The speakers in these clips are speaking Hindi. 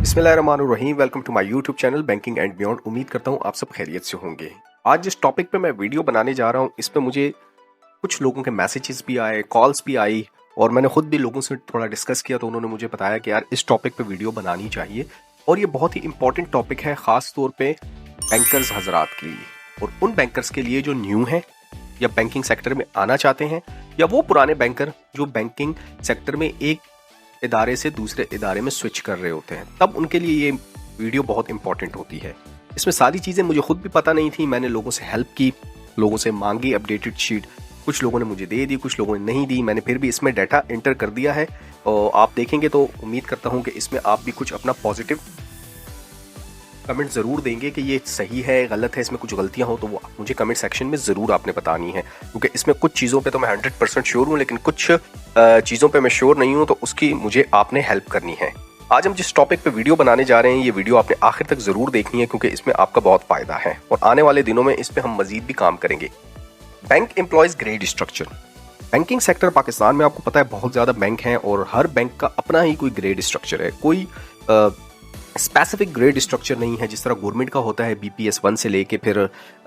बिस्मिल्लाहिर्रहमानिर्रहीम। Welcome to my YouTube channel banking and beyond. उम्मीद करता हूँ आप सब खैरियत से होंगे। आज जिस टॉपिक पे मैं वीडियो बनाने जा रहा हूँ इस पे मुझे कुछ लोगों के मैसेजेस भी आए, कॉल्स भी आई और मैंने खुद भी लोगों से थोड़ा डिस्कस किया तो उन्होंने मुझे बताया कि यार इस टॉपिक पे वीडियो बनानी चाहिए और ये बहुत ही इंपॉर्टेंट टॉपिक है, ख़ास तौर पे बैंकर्स हजरात के लिए और उन बैंकर्स के लिए जो न्यू हैं या बैंकिंग सेक्टर में आना चाहते हैं या वो पुराने बैंकर जो बैंकिंग सेक्टर में एक इदारे से दूसरे इदारे में स्विच कर रहे होते हैं, तब उनके लिए ये वीडियो बहुत इंपॉर्टेंट होती है। इसमें सारी चीज़ें मुझे खुद भी पता नहीं थी, मैंने लोगों से हेल्प की, लोगों से मांगी अपडेटेड शीट, कुछ लोगों ने मुझे दे दी, कुछ लोगों ने नहीं दी। मैंने फिर भी इसमें डाटा एंटर कर दिया है और आप देखेंगे तो उम्मीद करता हूँ कि इसमें आप भी कुछ अपना पॉजिटिव कमेंट ज़रूर देंगे कि ये सही है, गलत है, इसमें कुछ गलतियां हो तो वो मुझे कमेंट सेक्शन में ज़रूर आपने बतानी है, क्योंकि इसमें कुछ चीज़ों पे तो मैं 100% श्योर हूँ लेकिन कुछ चीज़ों पे मैं श्योर नहीं हूँ, तो उसकी मुझे आपने हेल्प करनी है। आज हम जिस टॉपिक पे वीडियो बनाने जा रहे हैं ये वीडियो आपने आखिर तक ज़रूर देखनी है क्योंकि इसमें आपका बहुत फ़ायदा है और आने वाले दिनों में इस पर हम मज़ीद भी काम करेंगे। Bank employees grade structure. Banking sector Pakistan में आपको पता है बहुत ज़्यादा बैंक हैं और हर बैंक का अपना ही कोई ग्रेड स्ट्रक्चर है, कोई स्पेसिफिक ग्रेड स्ट्रक्चर नहीं है। जिस तरह गवर्नमेंट का होता है BPS 1 से लेके फिर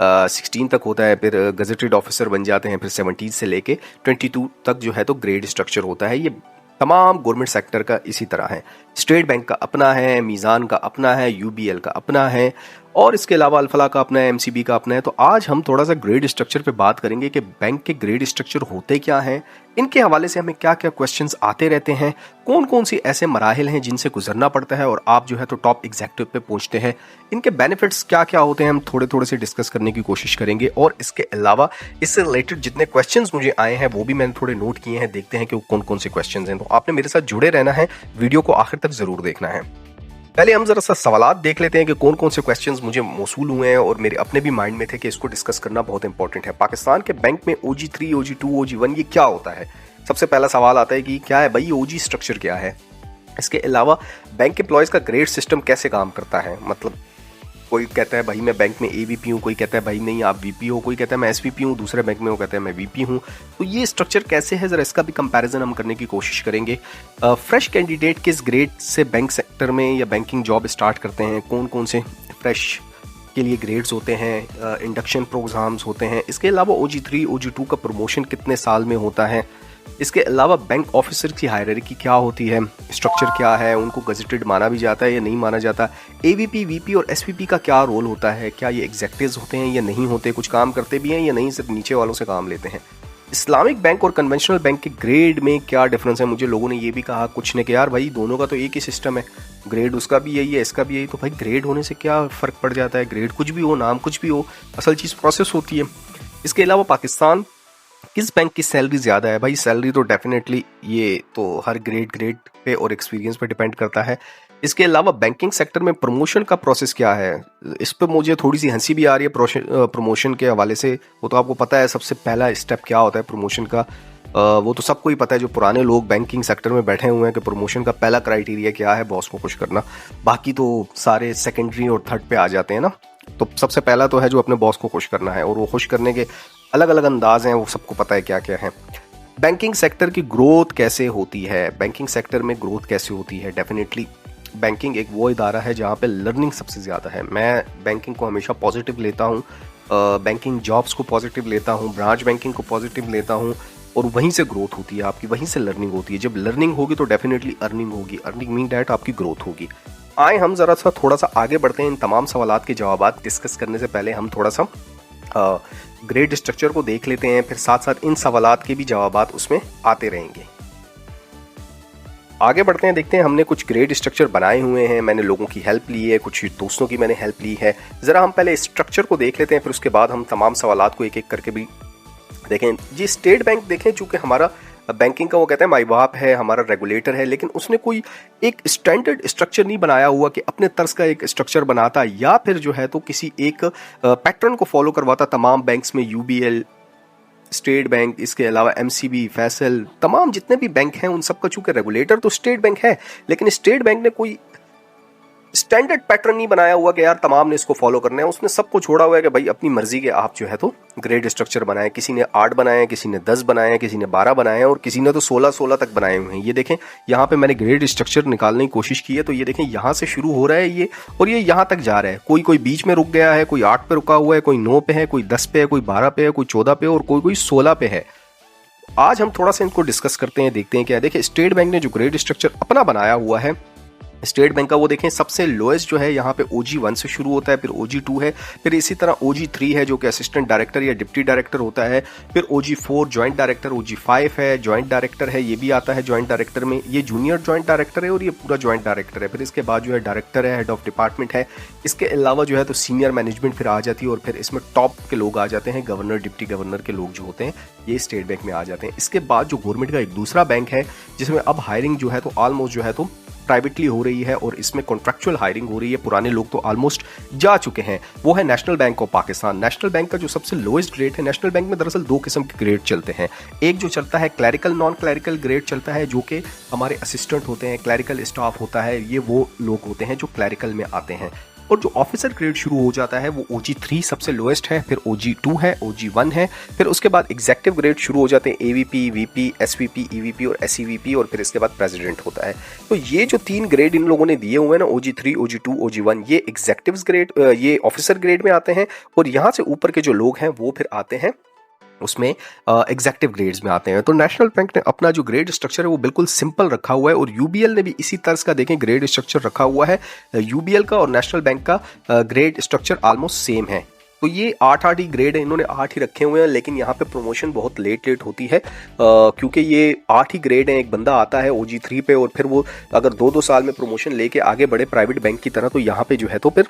16 तक होता है, फिर गजेटेड ऑफिसर बन जाते हैं, फिर 17 से लेके 22 तक जो है तो ग्रेड स्ट्रक्चर होता है। ये तमाम गवर्नमेंट सेक्टर का इसी तरह है। स्टेट बैंक का अपना है, मीज़ान का अपना है, UBL का अपना है और इसके अलावा अल्फला का अपना है, MCB का अपना है। तो आज हम थोड़ा सा ग्रेड स्ट्रक्चर पे बात करेंगे कि बैंक के ग्रेड स्ट्रक्चर होते क्या हैं, इनके हवाले से हमें क्या क्या क्वेश्चंस आते रहते हैं, कौन कौन सी ऐसे मराहिल हैं जिनसे गुजरना पड़ता है और आप जो है तो टॉप एग्जीक्यूटिव पे पहुंचते हैं, इनके बेनिफिट्स क्या क्या होते हैं, हम थोड़े थोड़े से डिस्कस करने की कोशिश करेंगे। और इसके अलावा इससे रिलेटेड जितने क्वेश्चंस मुझे आए हैं वो भी मैंने थोड़े नोट किए हैं, देखते हैं कि कौन कौन से क्वेश्चन हैं। तो आपने मेरे साथ जुड़े रहना है, वीडियो को आखिर तक जरूर देखना है। पहले हम जरा सा सवालात देख लेते हैं कि कौन कौन से क्वेश्चंस मुझे मौसूल हुए हैं और मेरे अपने भी माइंड में थे कि इसको डिस्कस करना बहुत इंपॉर्टेंट है। पाकिस्तान के बैंक में OG3, OG2, OG1 ये क्या होता है? सबसे पहला सवाल आता है कि क्या है भाई OG स्ट्रक्चर क्या है। इसके अलावा बैंक एम्प्लॉयज़ का ग्रेड सिस्टम कैसे काम करता है, मतलब कोई कहता है भाई मैं बैंक में AVP हूँ, कोई कहता है भाई नहीं आप VP हो, कोई कहता है मैं SVP हूँ, दूसरे बैंक में वो कहता है मैं VP हूँ। तो ये स्ट्रक्चर कैसे है, ज़रा इसका भी कंपैरिजन हम करने की कोशिश करेंगे। फ्रेश कैंडिडेट किस ग्रेड से बैंक सेक्टर में या बैंकिंग जॉब स्टार्ट करते हैं, कौन कौन से फ्रेश के लिए ग्रेड्स होते हैं, इंडक्शन प्रोग्राम्स होते हैं। इसके अलावा OG3, OG2 का प्रमोशन कितने साल में होता है। इसके अलावा बैंक ऑफिसर की हायरार्की क्या होती है, स्ट्रक्चर क्या है, उनको गजेटेड माना भी जाता है या नहीं माना जाता। AVP, VP और SVP का क्या रोल होता है, क्या ये एग्जेक्टिव्स होते हैं या नहीं होते, कुछ काम करते भी हैं या नहीं, सिर्फ नीचे वालों से काम लेते हैं। इस्लामिक बैंक और कन्वेंशनल बैंक के ग्रेड में क्या डिफरेंस है। मुझे लोगों ने ये भी कहा कुछ ने कि यार भाई दोनों का तो एक ही सिस्टम है, ग्रेड उसका भी यही है इसका भी यही। तो भाई ग्रेड होने से क्या फ़र्क पड़ जाता है, ग्रेड कुछ भी हो, नाम कुछ भी हो, असल चीज़ प्रोसेस होती है। इसके अलावा पाकिस्तान किस बैंक की सैलरी ज़्यादा है। भाई सैलरी तो डेफिनेटली ये तो हर ग्रेड पे और एक्सपीरियंस पे डिपेंड करता है। इसके अलावा बैंकिंग सेक्टर में प्रमोशन का प्रोसेस क्या है, इस पर मुझे थोड़ी सी हंसी भी आ रही है प्रमोशन के हवाले से। वो तो आपको पता है सबसे पहला स्टेप क्या होता है प्रमोशन का, वो तो सबको ही पता है जो पुराने लोग बैंकिंग सेक्टर में बैठे हुए हैं कि प्रमोशन का पहला क्राइटेरिया क्या है, बॉस को खुश करना। बाकी तो सारे सेकेंडरी और थर्ड पे आ जाते हैं ना। तो सबसे पहला तो है जो अपने बॉस को खुश करना है और वो खुश करने के अलग अलग अंदाज हैं, वो सबको पता है क्या क्या है। बैंकिंग सेक्टर की ग्रोथ कैसे होती है, बैंकिंग सेक्टर में ग्रोथ कैसे होती है। डेफिनेटली बैंकिंग एक वो इदारा है जहाँ पे लर्निंग सबसे ज़्यादा है। मैं बैंकिंग को हमेशा पॉजिटिव लेता हूँ, बैंकिंग जॉब्स को पॉजिटिव लेता हूँ, ब्रांच बैंकिंग को पॉजिटिव लेता हूँ और वहीं से ग्रोथ होती है आपकी, वहीं से लर्निंग होती है। जब लर्निंग होगी तो डेफिनेटली अर्निंग होगी, अर्निंग मीन डैट आपकी ग्रोथ होगी। आए हम ज़रा सा थोड़ा सा आगे बढ़ते हैं। इन तमाम सवालात के जवाबात डिस्कस करने से पहले हम थोड़ा सा ग्रेड स्ट्रक्चर को देख लेते हैं, फिर साथ साथ इन सवालात के भी जवाबात उसमें आते रहेंगे। आगे बढ़ते हैं, देखते हैं हमने कुछ ग्रेड स्ट्रक्चर बनाए हुए हैं, मैंने लोगों की हेल्प ली है, कुछ दोस्तों की मैंने हेल्प ली है। ज़रा हम पहले स्ट्रक्चर को देख लेते हैं, फिर उसके बाद हम तमाम सवालात को एक एक करके भी देखें। जी स्टेट बैंक देखें, चूँकि हमारा बैंकिंग का वो कहते हैं माई बाप है, हमारा रेगुलेटर है, लेकिन उसने कोई एक स्टैंडर्ड स्ट्रक्चर नहीं बनाया हुआ कि अपने तर्ज का एक स्ट्रक्चर बनाता या फिर जो है तो किसी एक पैटर्न को फॉलो करवाता तमाम बैंक्स में। UBL, स्टेट बैंक, इसके अलावा MCB, फैसल, तमाम जितने भी बैंक हैं उन सब का चूँकि रेगुलेटर तो स्टेट बैंक है, लेकिन स्टेट बैंक ने कोई स्टैंडर्ड पैटर्न नहीं बनाया हुआ कि यार तमाम ने इसको फॉलो करना है। उसने सबको छोड़ा हुआ है कि भाई अपनी मर्जी के आप जो है तो ग्रेड स्ट्रक्चर बनाए। किसी ने 8 बनाए, किसी ने 10 बनाए, किसी ने 12 बनाए और किसी ने तो 16 तक बनाए हुए हैं। ये देखें, यहाँ पे मैंने ग्रेड स्ट्रक्चर निकालने की कोशिश की है तो ये देखें यहाँ से शुरू हो रहा है ये, और ये यहाँ तक जा रहा है। कोई कोई बीच में रुक गया है, कोई 8 पे रुका हुआ है, कोई 9 पे है, कोई 10 पे है, कोई 12 पे है, कोई 14 पे और कोई 16 पे है। आज हम थोड़ा सा इनको डिस्कस करते हैं, देखते हैं क्या। देखिए, स्टेट बैंक ने जो ग्रेड स्ट्रक्चर अपना बनाया हुआ है, स्टेट बैंक का, वो देखें सबसे लोएस्ट जो है यहाँ पे OG1 से शुरू होता है, फिर OG2 है, फिर इसी तरह OG3 है जो कि असिस्टेंट डायरेक्टर या डिप्टी डायरेक्टर होता है, फिर OG4 जॉइंट डायरेक्टर, OG5 है जॉइंट डायरेक्टर है, ये भी आता है जॉइंट डायरेक्टर में, ये जूनियर जॉइंट डायरेक्टर है और ये पूरा जॉइंट डायरेक्टर है। फिर इसके बाद जो है डायरेक्टर है, हेड ऑफ डिपार्टमेंट है। इसके अलावा जो है तो सीनियर मैनेजमेंट फिर आ जाती है और फिर इसमें टॉप के लोग आ जाते हैं, गवर्नर डिप्टी गवर्नर के लोग जो होते हैं ये स्टेट बैंक में आ जाते हैं। इसके बाद जो गवर्नमेंट का एक दूसरा बैंक है जिसमें अब हायरिंग जो है तो ऑलमोस्ट जो है तो प्राइवेटली हो रही है और इसमें कॉन्ट्रैक्चुअल हायरिंग हो रही है, पुराने लोग तो ऑलमोस्ट जा चुके हैं, वो है national bank of Pakistan. National bank का जो सबसे लोएस्ट ग्रेड है, नेशनल बैंक में दरअसल 2 किस्म के ग्रेड चलते हैं। एक जो चलता है क्लैरिकल नॉन क्लैरिकल ग्रेड चलता है, जो कि हमारे असिस्टेंट होते हैं, क्लैरिकल स्टाफ होता है, ये वो लोग होते हैं जो क्लैरिकल में आते हैं। और जो ऑफिसर ग्रेड शुरू हो जाता है वो OG3 सबसे लोएस्ट है, फिर OG2 है, OG1 है, फिर उसके बाद एग्जेक्टिव ग्रेड शुरू हो जाते हैं, AVP, VP, SVP, EVP और SEVP, और फिर इसके बाद प्रेसिडेंट होता है। तो ये जो 3 ग्रेड इन लोगों ने दिए हुए हैं ना, OG3, OG2, OG1, ये एग्जेक्टिव ग्रेड, ये ऑफिसर ग्रेड में आते हैं, और यहाँ से ऊपर के जो लोग हैं वो फिर आते हैं उसमें एग्जेक्टिव ग्रेड्स में आते हैं। तो नेशनल बैंक ने अपना जो ग्रेड स्ट्रक्चर है वो बिल्कुल सिंपल रखा हुआ है, और UBL ने भी इसी तर्ज का देखें ग्रेड स्ट्रक्चर रखा हुआ है। UBL का और नेशनल बैंक का ग्रेड स्ट्रक्चर ऑलमोस्ट सेम है। तो ये 8 ही ग्रेड है, इन्होंने 8 ही रखे हुए हैं, लेकिन यहाँ पे प्रमोशन बहुत लेट होती है, क्योंकि ये 8 ही ग्रेड है। एक बंदा आता है OG3 पे और फिर वो अगर 2-2 साल में प्रमोशन लेके आगे बढ़े प्राइवेट बैंक की तरह, तो यहाँ पे जो है तो फिर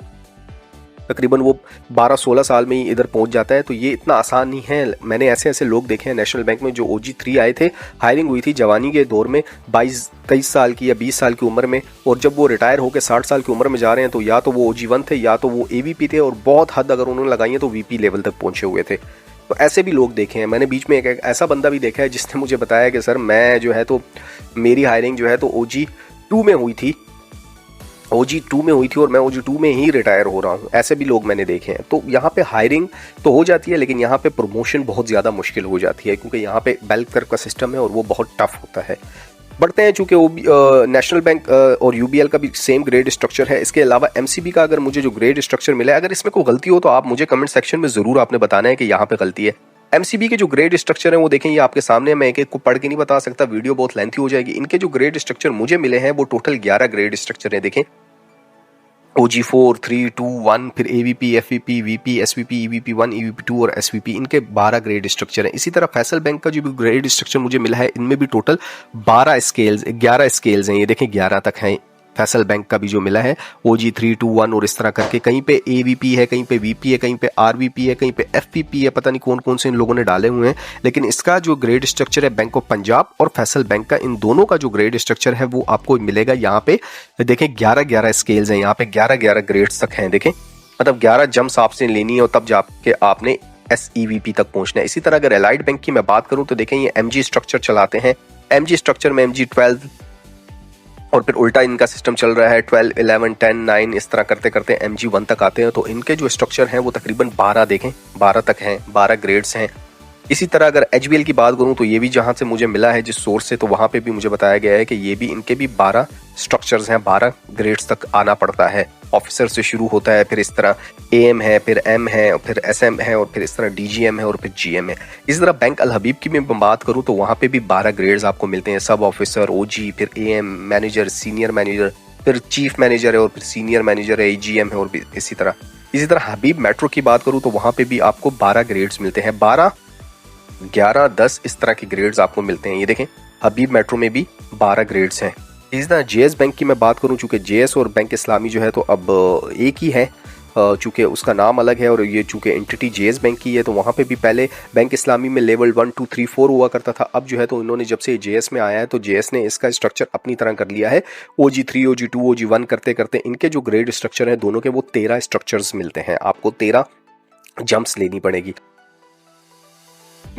तकरीबन वो 12-16 साल में ही इधर पहुंच जाता है। तो ये इतना आसान नहीं है। मैंने ऐसे ऐसे लोग देखे हैं नेशनल बैंक में जो OG3 आए थे, हायरिंग हुई थी जवानी के दौर में 22-23 साल की या 20 साल की उम्र में, और जब वो रिटायर होकर 60 साल की उम्र में जा रहे हैं तो या तो वो OG1 थे या तो वो AVP थे, और बहुत हद अगर उन्होंने लगाई है तो VP लेवल तक पहुंचे हुए थे। तो ऐसे भी लोग देखे हैं मैंने। बीच में एक ऐसा बंदा भी देखा है जिसने मुझे बताया कि सर मैं जो है तो मेरी हायरिंग जो है तो OG2 में हुई थी, OG2 में हुई थी और मैं OG2 में ही रिटायर हो रहा हूँ। ऐसे भी लोग मैंने देखे हैं। तो यहाँ पे हायरिंग तो हो जाती है, लेकिन यहाँ पे प्रमोशन बहुत ज़्यादा मुश्किल हो जाती है, क्योंकि यहाँ पे बेल कर्व का सिस्टम है और वो बहुत टफ होता है। बढ़ते हैं, चूंकि नेशनल बैंक और UBL का भी सेम ग्रेड स्ट्रक्चर है। इसके अलावा MCB का अगर मुझे जो ग्रेड स्ट्रक्चर मिला है, अगर इसमें कोई गलती हो तो आप मुझे कमेंट सेक्शन में ज़रूर आपने बताना है कि यहाँ पे गलती है। MCB के जो ग्रेड स्ट्रक्चर है वो देखें, ये आपके सामने, मैं एक एक को पढ़ के नहीं बता सकता, वीडियो बहुत लेंथी हो जाएगी। इनके जो ग्रेड स्ट्रक्चर मुझे मिले हैं वो टोटल 11 ग्रेड स्ट्रक्चर है। देखें, OG4, 3, 2, 1, फिर AVP, FVP, VP, SVP, EVP1, EVP2 और SVP, इनके 12 ग्रेड स्ट्रक्चर हैं। इसी तरह फैसल बैंक का जो भी ग्रेड स्ट्रक्चर मुझे मिला है, इनमें भी टोटल 11 स्केल्स हैं। ये देखें 11 तक हैं। फैसल बैंक का भी जो मिला है OG3, 2, 1 और इस तरह करके, कहीं पे AVP है, कहीं पे VP है, कहीं पे RVP है, कहीं पे FPP है, पता नहीं कौन कौन से इन लोगों ने डाले हुए हैं। लेकिन इसका जो ग्रेड स्ट्रक्चर है बैंक ऑफ पंजाब और फैसल बैंक का, इन दोनों का जो ग्रेड स्ट्रक्चर है वो आपको मिलेगा यहाँ पे। देखें 11 स्केल्स हैं, यहाँ पे 11 ग्रेड्स तक हैं। देखें, मतलब 11 जम्प्स आपसे लेनी है और तब जाके आपने SEVP तक पहुंचना है। इसी तरह अगर एलाइड बैंक की मैं बात करूं तो देखें ये MG स्ट्रक्चर चलाते हैं। MG स्ट्रक्चर में MG12 और फिर उल्टा इनका सिस्टम चल रहा है 12, 11, 10, 9 इस तरह करते करते MG1 तक आते हैं। तो इनके जो स्ट्रक्चर हैं वो तकरीबन 12 देखें 12 तक हैं, 12 ग्रेड्स हैं। इसी तरह अगर HBL की बात करूं तो ये भी जहां से मुझे मिला है जिस सोर्स से, तो वहां पे भी मुझे बताया गया है कि ये भी इनके भी 12 स्ट्रक्चर्स हैं, 12 ग्रेड्स तक आना पड़ता है। ऑफिसर से शुरू होता है, फिर इस तरह AM है, फिर M है, फिर SM है, और फिर इस तरह DGM है और फिर GM है। इसी तरह बैंक अल हबीब की मैं बात करूं तो वहां पे भी 12 ग्रेड्स आपको मिलते हैं। सब ऑफिसर, OG, फिर AM, मैनेजर, सीनियर मैनेजर, फिर चीफ मैनेजर है और फिर सीनियर मैनेजर है, AGM है, और इसी तरह हबीब मेट्रो की बात करूं तो वहां पे भी आपको 12 ग्रेड्स मिलते हैं। 12, 11, 10 इस तरह के ग्रेड्स आपको मिलते हैं। ये देखें हबीब मेट्रो में भी 12 ग्रेड्स हैं। इसी तरह JS बैंक की मैं बात करूं, चूंकि JS और बैंक इस्लामी जो है तो अब एक ही है, चूंकि उसका नाम अलग है और ये चूंकि एंटिटी JS बैंक की है, तो वहाँ पे भी पहले बैंक इस्लामी में लेवल 1, 2, 3, 4 हुआ करता था। अब जो है तो इन्होंने जब से JS में आया है तो JS ने इसका स्ट्रक्चर अपनी तरह कर लिया है। OG3, OG2, OG1 करते करते इनके जो ग्रेड स्ट्रक्चर है दोनों के वो 13 स्ट्रक्चर्स मिलते हैं। आपको 13 जंप्स लेनी पड़ेगी।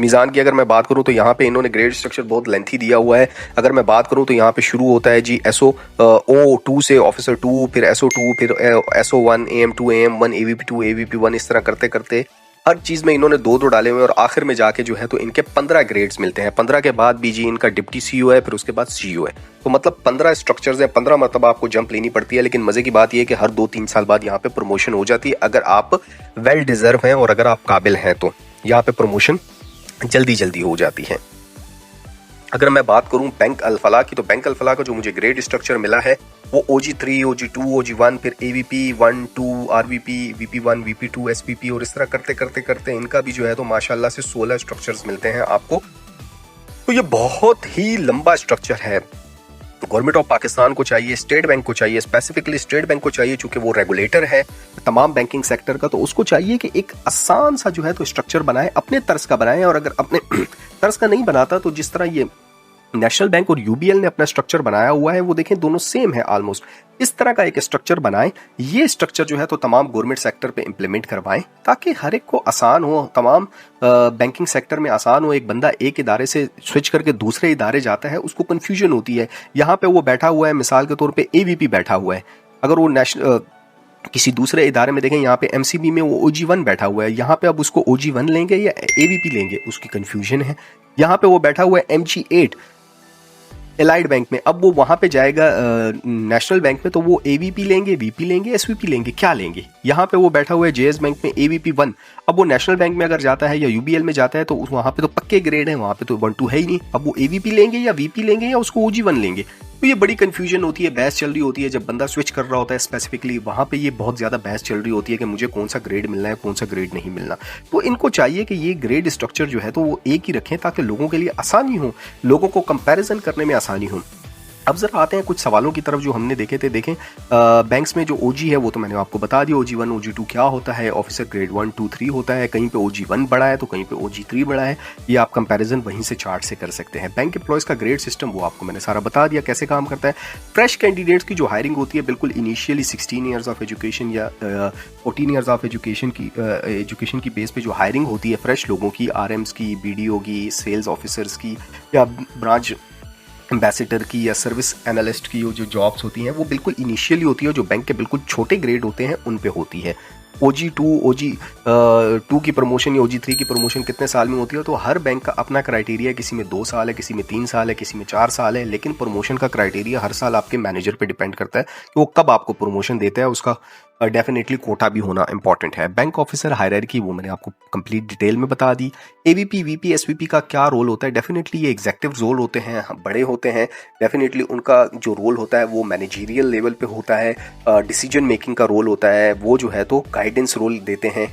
मीज़ान की अगर मैं बात करूं तो यहाँ पे इन्होंने ग्रेड स्ट्रक्चर बहुत लेंथी दिया हुआ है। अगर मैं बात करूं तो यहाँ पे शुरू होता है जी एसओ ओ 2 से ऑफिसर 2, फिर एसओ 2, फिर SO 1, M 2, M 1, AVP 2, AVP 1, इस तरह करते करते हर चीज़ में इन्होंने दो डाले हुए हैं और आखिर में जाके जो है तो इनके 15 ग्रेड्स मिलते हैं। 15 के बाद भी जी इनका डिप्टी सीईओ है, फिर उसके बाद सीईओ है। तो मतलब 15 स्ट्रक्चर्स हैं, 15 मतलब आपको जंप लेनी पड़ती है। लेकिन मजे की बात यह है कि हर 2-3 साल बाद यहाँ पे प्रमोशन हो जाती है अगर आप वेल डिजर्व हैं और अगर आप काबिल हैं तो यहाँ पे प्रमोशन जल्दी जल्दी हो जाती है। अगर मैं बात करूं बैंक अल-फलाह की, तो बैंक अल-फलाह का जो मुझे ग्रेड स्ट्रक्चर मिला है वो OG3, OG2, OG1, फिर AVP 1, 2, RVP, VP1, VP2, SVP और इस तरह करते करते करते इनका भी जो है तो माशाल्लाह से 16 स्ट्रक्चर्स मिलते हैं आपको। तो ये बहुत ही लंबा स्ट्रक्चर है। गवर्नमेंट ऑफ पाकिस्तान को चाहिए, स्टेट बैंक को चाहिए, स्पेसिफिकली स्टेट बैंक को चाहिए चूंकि वो रेगुलेटर है तमाम बैंकिंग सेक्टर का, तो उसको चाहिए कि एक आसान सा जो है तो स्ट्रक्चर बनाए, अपने तर्ज का बनाए। और अगर अपने तर्ज का नहीं बनाता तो जिस तरह ये नेशनल बैंक और यूबीएल ने अपना स्ट्रक्चर बनाया हुआ है वो देखें दोनों सेम है ऑलमोस्ट, इस तरह का एक स्ट्रक्चर बनाएं। ये स्ट्रक्चर जो है तो तमाम गवर्नमेंट सेक्टर पे इंप्लीमेंट करवाएं ताकि हर एक को आसान हो, तमाम बैंकिंग सेक्टर में आसान हो। एक बंदा एक इदारे से स्विच करके दूसरे इदारे जाता है उसको कंफ्यूजन होती है। यहाँ पे वो बैठा हुआ है, मिसाल के तौर पे एवीपी बैठा हुआ है, अगर वो नेशनल किसी दूसरे इदारे में देखें यहाँ पे एमसीबी में वो OG1 बैठा हुआ है, यहाँ पे अब उसको OG1 लेंगे या एवीपी लेंगे उसकी कंफ्यूजन है। यहाँ पे वो बैठा हुआ है MG8 एलाइड बैंक में, अब वो वहां पे जाएगा नेशनल बैंक में तो वो एवीपी लेंगे, वीपी लेंगे, एसवीपी लेंगे, क्या लेंगे। यहाँ पे वो बैठा हुआ है जेएस बैंक में एवीपी 1, अब वो नेशनल बैंक में अगर जाता है या यूबीएल में जाता है तो वहां पे तो पक्के ग्रेड है, वहां पे तो 1 2 है ही नहीं। अब वो एवीपी लेंगे या वीपी लेंगे या उसको OG1 लेंगे। तो ये बड़ी कंफ्यूजन होती है, बहस चल रही होती है जब बंदा स्विच कर रहा होता है स्पेसिफिकली, वहां पे ये बहुत ज्यादा बहस चल रही होती है कि मुझे कौन सा ग्रेड मिलना है, कौन सा ग्रेड नहीं मिलना। तो इनको चाहिए कि ये ग्रेड स्ट्रक्चर जो है तो वो एक ही रखें ताकि लोगों के लिए आसानी हो, लोगों को कंपैरिजन करने में आसानी हो। अब जरा आते हैं कुछ सवालों की तरफ जो हमने देखे थे। देखें बैंक्स में जो OG है वो तो मैंने आपको बता दिया, OG1 OG2 क्या होता है, ऑफिसर ग्रेड 1 2 3 होता है, कहीं पे OG1 बड़ा है तो कहीं पे OG3 बड़ा है। ये आप कंपैरिजन वहीं से चार्ट से कर सकते हैं। बैंक एम्प्लॉयज़ का ग्रेड सिस्टम वो आपको मैंने सारा बता दिया कैसे काम करता है। फ्रेश कैंडिडेट्स की जो हायरिंग होती है बिल्कुल इनिशियली 16 ईयर्स ऑफ एजुकेशन या 14 ईयर्स ऑफ एजुकेशन की बेस पे जो हायरिंग होती है फ्रेश लोगों की, RMs की, BDO की, सेल्स ऑफिसर्स की या ब्रांच एम्बेसडर की या सर्विस एनालिस्ट की जो जॉब्स होती हैं वो बिल्कुल इनिशियली होती है, जो बैंक के बिल्कुल छोटे ग्रेड होते हैं उन पे होती है। OG2 OG2 की प्रमोशन या OG3 की प्रमोशन कितने साल में होती है, तो हर बैंक का अपना क्राइटेरिया, किसी में 2 साल है, किसी में 3 साल है, किसी में 4 साल है। लेकिन प्रमोशन का क्राइटेरिया हर साल आपके मैनेजर पे डिपेंड करता है कि वो कब आपको प्रमोशन देता है, उसका डेफिनेटली कोटा भी होना इंपॉर्टेंट है। बैंक ऑफिसर हायरार्की वो मैंने आपको कंप्लीट डिटेल में बता दी। एवीपी वीपी एसवीपी का क्या रोल होता है, डेफिनेटली ये एग्जेक्टिव रोल होते हैं, बड़े होते हैं। डेफिनेटली उनका जो रोल होता है वो मैनेजरियल लेवल पे होता है, डिसीजन मेकिंग का रोल होता है, वो जो है तो गाइडेंस रोल देते हैं,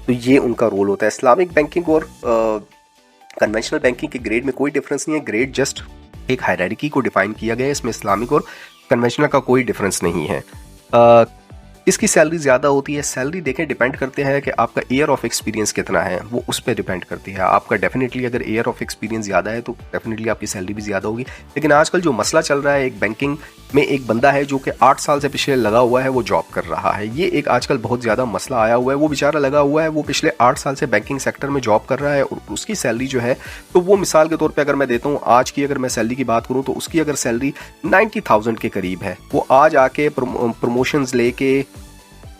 तो ये उनका रोल होता है। इस्लामिक बैंकिंग और कन्वेंशनल बैंकिंग के ग्रेड में कोई डिफरेंस नहीं है, ग्रेड जस्ट एक हायरार्की को डिफाइन किया गया है, इसमें इस्लामिक और कन्वेंशनल का कोई डिफरेंस नहीं है। इसकी सैलरी ज़्यादा होती है। सैलरी देखें डिपेंड करते हैं कि आपका ईयर ऑफ एक्सपीरियंस कितना है, वो उस पर डिपेंड करती है। आपका डेफिनेटली अगर ईयर ऑफ एक्सपीरियंस ज़्यादा है तो डेफिनेटली आपकी सैलरी भी ज़्यादा होगी। लेकिन आजकल जो मसला चल रहा है, एक बैंकिंग में एक बंदा है जो कि 8 साल से पिछले लगा हुआ है, वो जॉब कर रहा है, ये एक आजकल बहुत ज़्यादा मसला आया हुआ है। वो बेचारा लगा हुआ है, वो पिछले 8 साल से बैंकिंग सेक्टर में जॉब कर रहा है और उसकी सैलरी जो है तो वो मिसाल के तौर पर अगर मैं देता हूँ, आज की अगर मैं सैलरी की बात करूँ तो उसकी अगर सैलरी 90,000 के करीब है। वो आज आके प्रमोशंस लेके,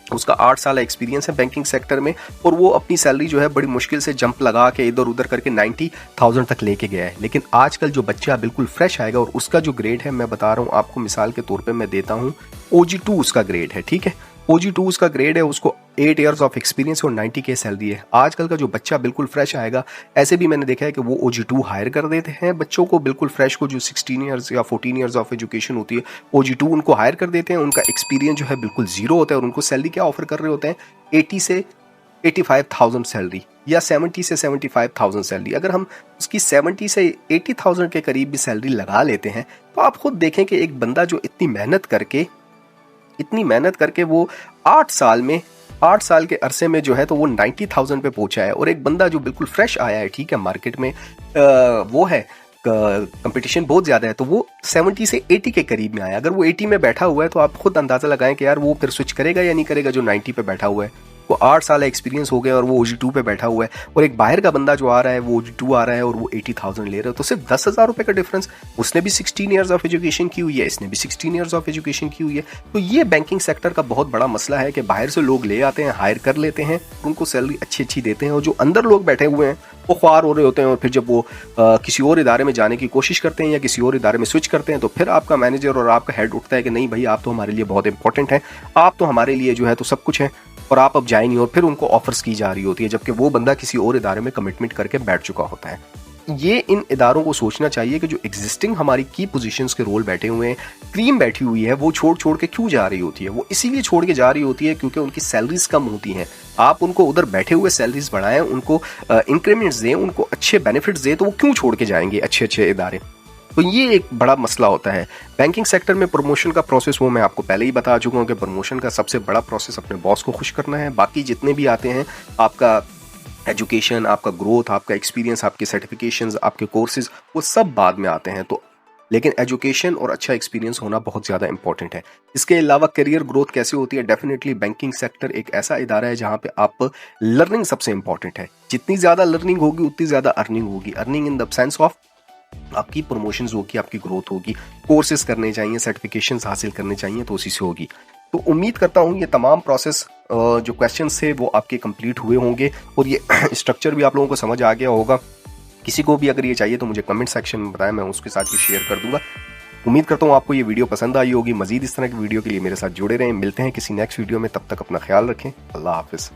उसका 8 साल एक्सपीरियंस है बैंकिंग सेक्टर में और वो अपनी सैलरी जो है बड़ी मुश्किल से जंप लगा के इधर उधर करके 90,000 तक लेके गया है। लेकिन आजकल जो बच्चा बिल्कुल फ्रेश आएगा और उसका जो ग्रेड है, मैं बता रहा हूँ आपको, मिसाल के तौर पे मैं देता हूँ OG2 उसका ग्रेड है, ठीक है, OG2 उसका ग्रेड है, उसको 8 ईयर्स ऑफ एक्सपीरियंस और 90K सैलरी है। आजकल का जो बच्चा बिल्कुल फ्रेश आएगा, ऐसे भी मैंने देखा है कि वो OG2 हायर कर देते हैं बच्चों को, बिल्कुल फ्रेश को, जो 16 ईयर्स या 14 ईयर्स ऑफ एजुकेशन होती है, OG2 उनको हायर कर देते हैं। उनका एक्सपीरियंस जो है बिल्कुल जीरो होता है और उनको सैलरी क्या ऑफर कर रहे होते हैं, 80 से 85,000 सैलरी या 70 से 75,000 सैलरी। अगर हम उसकी 70 से 80,000 के करीब भी सैलरी लगा लेते हैं तो आप खुद देखें कि एक बंदा जो इतनी मेहनत करके वो 8 साल के अरसे में जो है तो वो 90,000 पे पहुंचा है, और एक बंदा जो बिल्कुल फ्रेश आया है, ठीक है, मार्केट में वो है कंपटीशन बहुत ज़्यादा है, तो वो 70 से 80 के करीब में आया। अगर वो 80 में बैठा हुआ है तो आप खुद अंदाज़ा लगाएं कि यार वो फिर स्विच करेगा या नहीं करेगा जो 90 पे बैठा हुआ है। आपको 8 साल एक्सपीरियंस हो गया और वो OG2 पे बैठा हुआ है, और एक बाहर का बंदा जो आ रहा है वो OG2 आ रहा है और वो 80,000 ले रहा है, तो सिर्फ 10,000 रुपए का डिफरेंस। उसने भी 16 ईयर्स ऑफ एजुकेशन की हुई है, इसने भी 16 ईयर्स ऑफ एजुकेशन की हुई है। तो ये बैंकिंग सेक्टर का बहुत बड़ा मसला है कि बाहर से लोग ले आते हैं, हायर कर लेते हैं, उनको सैलरी अच्छी देते हैं, और जो अंदर लोग बैठे हुए हैं वो ख्वार हो रहे होते हैं, और फिर जब वो किसी और इदारे में जाने की कोशिश करते हैं या किसी और इदारे में स्विच करते हैं, तो फिर आपका मैनेजर और आपका हेड उठता है कि नहीं भाई, आप तो हमारे लिए बहुत इंपॉर्टेंट हैं, आप तो हमारे लिए जो है तो सब कुछ है, और आप अब जाए नहीं, और फिर उनको ऑफर्स की जा रही होती है, जबकि वो बंदा किसी और इदारे में कमिटमेंट करके बैठ चुका होता है। ये इन इदारों को सोचना चाहिए कि जो एग्जिस्टिंग हमारी की पोजीशंस के रोल बैठे हुए हैं, क्रीम बैठी हुई है, वो छोड़ के क्यों जा रही होती है? वो इसीलिए छोड़ के जा रही होती है क्योंकि उनकी सैलरीज कम होती हैं। आप उनको उधर बैठे हुए सैलरीज बढ़ाएं, उनको इंक्रीमेंट्स दें, उनको अच्छे बेनिफिट्स दें, तो वो क्यों छोड़ के जाएंगे अच्छे इदारे? तो ये एक बड़ा मसला होता है बैंकिंग सेक्टर में। प्रमोशन का प्रोसेस वो मैं आपको पहले ही बता चुका हूँ कि प्रमोशन का सबसे बड़ा प्रोसेस अपने बॉस को खुश करना है। बाकी जितने भी आते हैं, आपका एजुकेशन, आपका ग्रोथ, आपका एक्सपीरियंस, आपके सर्टिफिकेशंस, आपके कोर्सेज, वो सब बाद में आते हैं। तो लेकिन एजुकेशन और अच्छा एक्सपीरियंस होना बहुत ज़्यादा इंपॉर्टेंट है। इसके अलावा करियर ग्रोथ कैसे होती है? डेफिनेटली बैंकिंग सेक्टर एक ऐसा इदारा है जहाँ पे आप लर्निंग सबसे इंपॉर्टेंट है। जितनी ज़्यादा लर्निंग होगी उतनी ज़्यादा अर्निंग होगी। Earning in the sense of आपकी प्रमोशंस होगी, आपकी ग्रोथ होगी, कोर्सेज करने चाहिए, सर्टिफिकेशंस हासिल करने चाहिए, तो उसी से होगी। तो उम्मीद करता हूँ ये तमाम प्रोसेस जो क्वेश्चंस थे वो आपके कंप्लीट हुए होंगे, और ये स्ट्रक्चर भी आप लोगों को समझ आ गया होगा। किसी को भी अगर ये चाहिए तो मुझे कमेंट सेक्शन में बताएं, मैं उसके साथ ये शेयर कर दूंगा। उम्मीद करता हूँ आपको ये वीडियो पसंद आई होगी। मजीद इस तरह की वीडियो के लिए मेरे साथ जुड़े रहें। मिलते हैं किसी नेक्स्ट वीडियो में, तब तक अपना ख्याल रखें। अल्लाह हाफिज़।